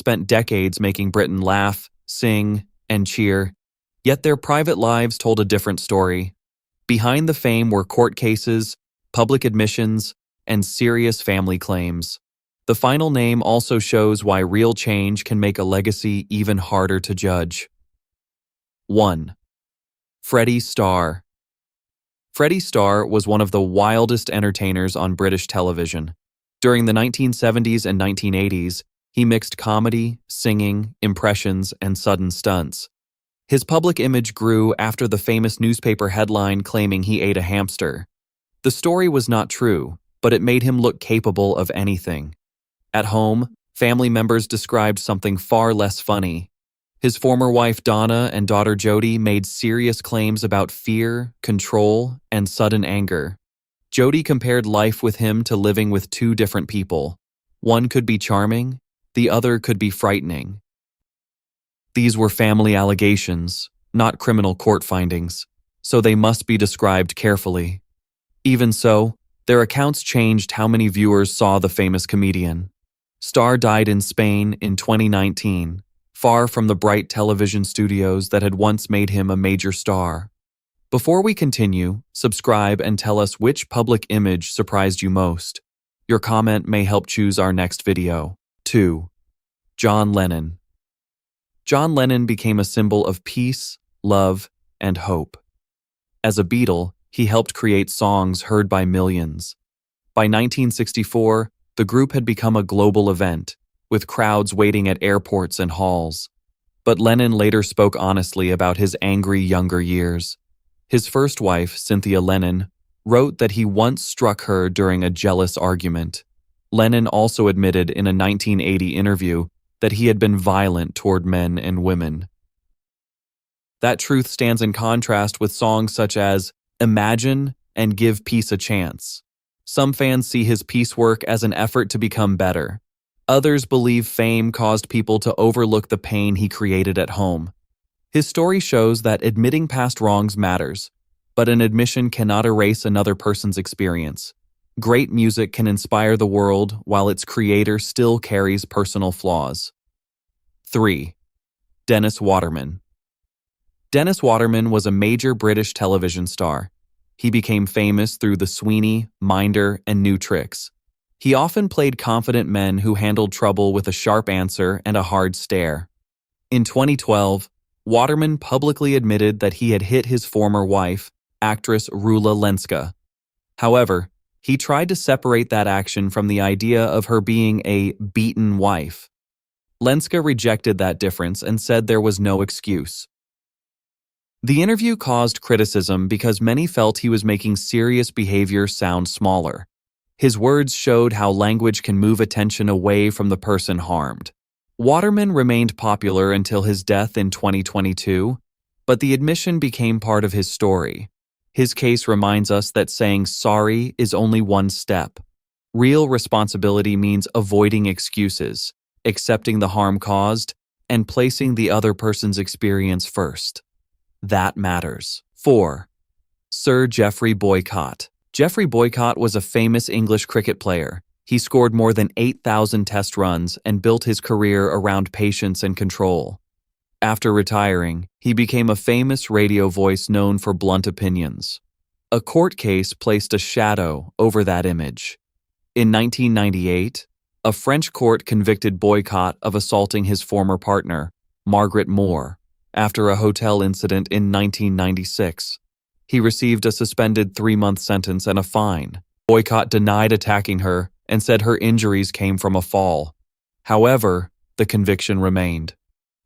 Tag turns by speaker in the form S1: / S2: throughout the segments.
S1: spent decades making Britain laugh, sing, and cheer, yet their private lives told a different story. Behind the fame were court cases, public admissions, and serious family claims. The final name also shows why real change can make a legacy even harder to judge. 1. Freddie Starr. Freddie Starr was one of the wildest entertainers on British television. During the 1970s and 1980s, he mixed comedy, singing, impressions, and sudden stunts. His public image grew after the famous newspaper headline claiming he ate a hamster. The story was not true, but it made him look capable of anything. At home, family members described something far less funny. His former wife Donna and daughter Jodie made serious claims about fear, control, and sudden anger. Jodie compared life with him to living with two different people. One could be charming, the other could be frightening. These were family allegations, not criminal court findings, so they must be described carefully. Even so, their accounts changed how many viewers saw the famous comedian. Starr died in Spain in 2019, far from the bright television studios that had once made him a major star. Before we continue, subscribe and tell us which public image surprised you most. Your comment may help choose our next video. 2. John Lennon. John Lennon became a symbol of peace, love, and hope. As a Beatle, he helped create songs heard by millions. By 1964, the group had become a global event, with crowds waiting at airports and halls. But Lennon later spoke honestly about his angry younger years. His first wife, Cynthia Lennon, wrote that he once struck her during a jealous argument. Lennon also admitted in a 1980 interview that he had been violent toward men and women. That truth stands in contrast with songs such as Imagine and Give Peace a Chance. Some fans see his peace work as an effort to become better. Others believe fame caused people to overlook the pain he created at home. His story shows that admitting past wrongs matters, but an admission cannot erase another person's experience. Great music can inspire the world while its creator still carries personal flaws. 3. Dennis Waterman. Dennis Waterman was a major British television star. He became famous through The Sweeney, Minder, and New Tricks. He often played confident men who handled trouble with a sharp answer and a hard stare. In 2012, Waterman publicly admitted that he had hit his former wife, actress Rula Lenska. However, he tried to separate that action from the idea of her being a beaten wife. Lenska rejected that difference and said there was no excuse. The interview caused criticism because many felt he was making serious behavior sound smaller. His words showed how language can move attention away from the person harmed. Waterman remained popular until his death in 2022, but the admission became part of his story. His case reminds us that saying sorry is only one step. Real responsibility means avoiding excuses, accepting the harm caused, and placing the other person's experience first. That matters. 4. Sir Geoffrey Boycott. Geoffrey Boycott was a famous English cricket player. He scored more than 8,000 test runs and built his career around patience and control. After retiring, he became a famous radio voice known for blunt opinions. A court case placed a shadow over that image. In 1998, a French court convicted Boycott of assaulting his former partner, Margaret Moore, after a hotel incident in 1996. He received a suspended 3-month sentence and a fine. Boycott denied attacking her and said her injuries came from a fall. However, the conviction remained.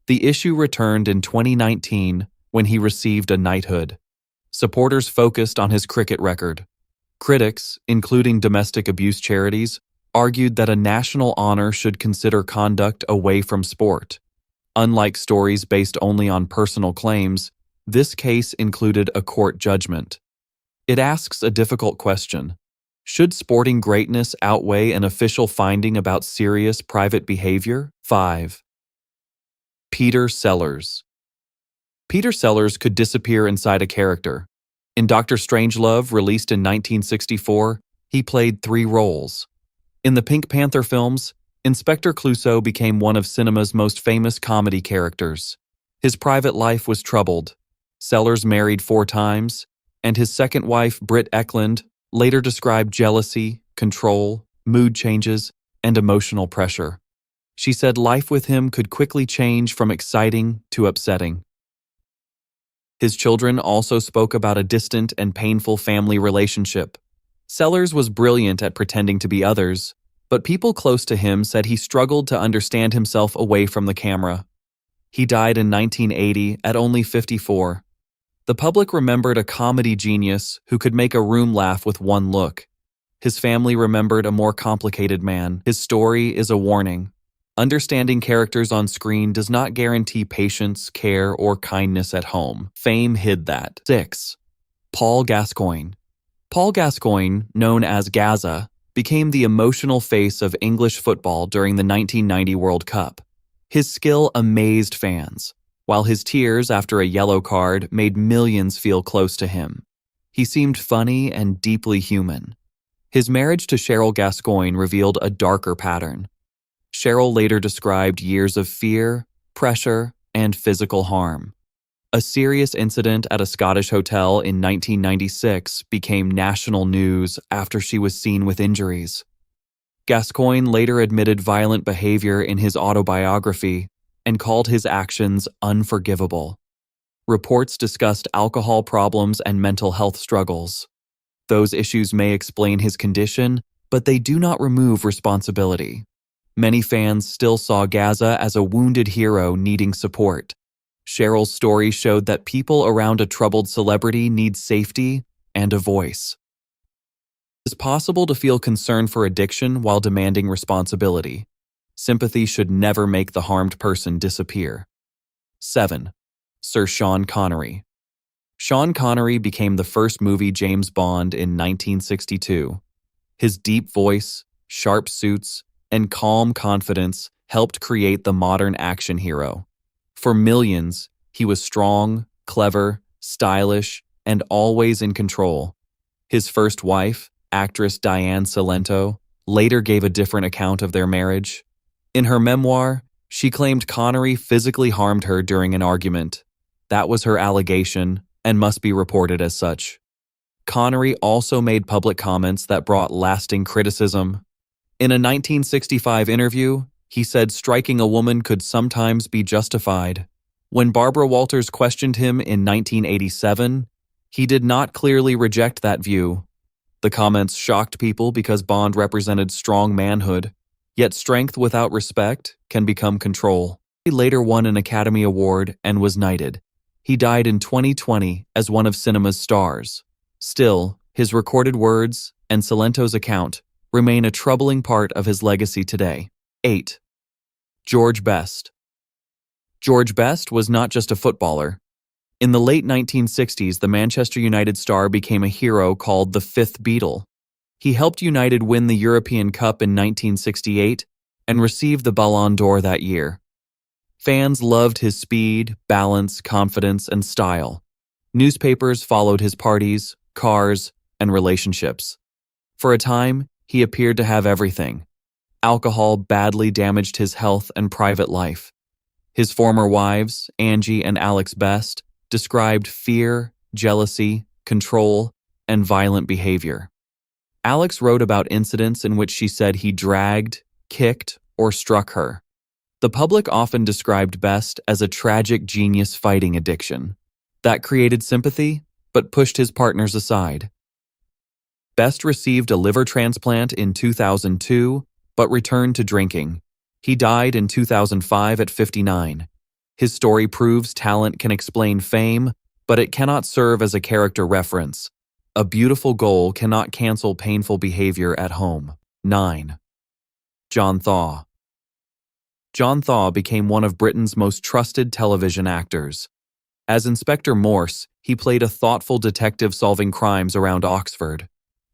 S1: The issue returned in 2019 when he received a knighthood. Supporters focused on his cricket record. Critics, including domestic abuse charities, argued that a national honor should consider conduct away from sport. Unlike stories based only on personal claims, this case included a court judgment. It asks a difficult question. Should sporting greatness outweigh an official finding about serious private behavior? 5. Peter Sellers. Peter Sellers could disappear inside a character. In Dr. Strangelove, released in 1964, he played 3 roles. In the Pink Panther films, Inspector Clouseau became one of cinema's most famous comedy characters. His private life was troubled. Sellers married 4 times, and his second wife, Britt Eklund, later described jealousy, control, mood changes, and emotional pressure. She said life with him could quickly change from exciting to upsetting. His children also spoke about a distant and painful family relationship. Sellers was brilliant at pretending to be others, but people close to him said he struggled to understand himself away from the camera. He died in 1980 at only 54. The public remembered a comedy genius who could make a room laugh with one look. His family remembered a more complicated man. His story is a warning. Understanding characters on screen does not guarantee patience, care, or kindness at home. Fame hid that. 6. Paul Gascoigne. Paul Gascoigne, known as Gazza, became the emotional face of English football during the 1990 World Cup. His skill amazed fans, while his tears after a yellow card made millions feel close to him. He seemed funny and deeply human. His marriage to Cheryl Gascoigne revealed a darker pattern. Cheryl later described years of fear, pressure, and physical harm. A serious incident at a Scottish hotel in 1996 became national news after she was seen with injuries. Gascoigne later admitted violent behavior in his autobiography and called his actions unforgivable. Reports discussed alcohol problems and mental health struggles. Those issues may explain his condition, but they do not remove responsibility. Many fans still saw Gazza as a wounded hero needing support. Cheryl's story showed that people around a troubled celebrity need safety and a voice. It is possible to feel concern for addiction while demanding responsibility. Sympathy should never make the harmed person disappear. 7. Sir Sean Connery. Sean Connery became the first movie James Bond in 1962. His deep voice, sharp suits, and calm confidence helped create the modern action hero. For millions, he was strong, clever, stylish, and always in control. His first wife, actress Diane Cilento, later gave a different account of their marriage. In her memoir, she claimed Connery physically harmed her during an argument. That was her allegation and must be reported as such. Connery also made public comments that brought lasting criticism. In a 1965 interview, he said striking a woman could sometimes be justified. When Barbara Walters questioned him in 1987, he did not clearly reject that view. The comments shocked people because Bond represented strong manhood, yet strength without respect can become control. He later won an Academy Award and was knighted. He died in 2020 as one of cinema's stars. Still, his recorded words and Cilento's account remain a troubling part of his legacy today. 8. George Best. George Best was not just a footballer. In the late 1960s, the Manchester United star became a hero called the Fifth Beatle. He helped United win the European Cup in 1968 and received the Ballon d'Or that year. Fans loved his speed, balance, confidence, and style. Newspapers followed his parties, cars, and relationships. For a time, he appeared to have everything. Alcohol badly damaged his health and private life. His former wives, Angie and Alex Best, described fear, jealousy, control, and violent behavior. Alex wrote about incidents in which she said he dragged, kicked, or struck her. The public often described Best as a tragic genius fighting addiction. That created sympathy, but pushed his partners aside. Best received a liver transplant in 2002, but returned to drinking. He died in 2005 at 59. His story proves talent can explain fame, but it cannot serve as a character reference. A beautiful goal cannot cancel painful behavior at home. 9. John Thaw. John Thaw became one of Britain's most trusted television actors. As Inspector Morse, he played a thoughtful detective solving crimes around Oxford.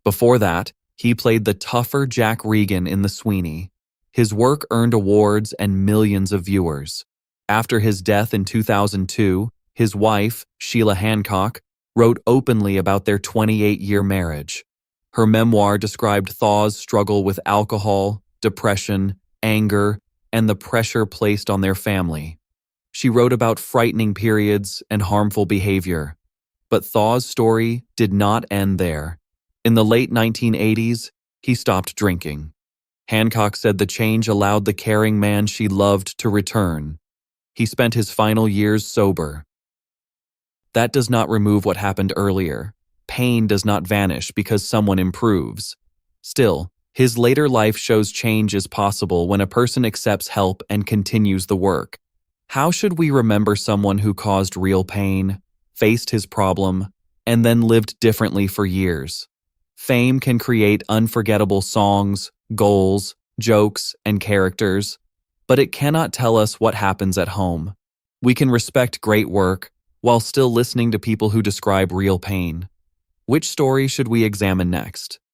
S1: Before that, he played the tougher Jack Regan in The Sweeney. His work earned awards and millions of viewers. After his death in 2002, his wife, Sheila Hancock, wrote openly about their 28-year marriage. Her memoir described Thaw's struggle with alcohol, depression, anger, and the pressure placed on their family. She wrote about frightening periods and harmful behavior. But Thaw's story did not end there. In the late 1980s, he stopped drinking. Hancock said the change allowed the caring man she loved to return. He spent his final years sober. That does not remove what happened earlier. Pain does not vanish because someone improves. Still, his later life shows change is possible when a person accepts help and continues the work. How should we remember someone who caused real pain, faced his problem, and then lived differently for years? Fame can create unforgettable songs, goals, jokes, and characters, but it cannot tell us what happens at home. We can respect great work while still listening to people who describe real pain. Which story should we examine next?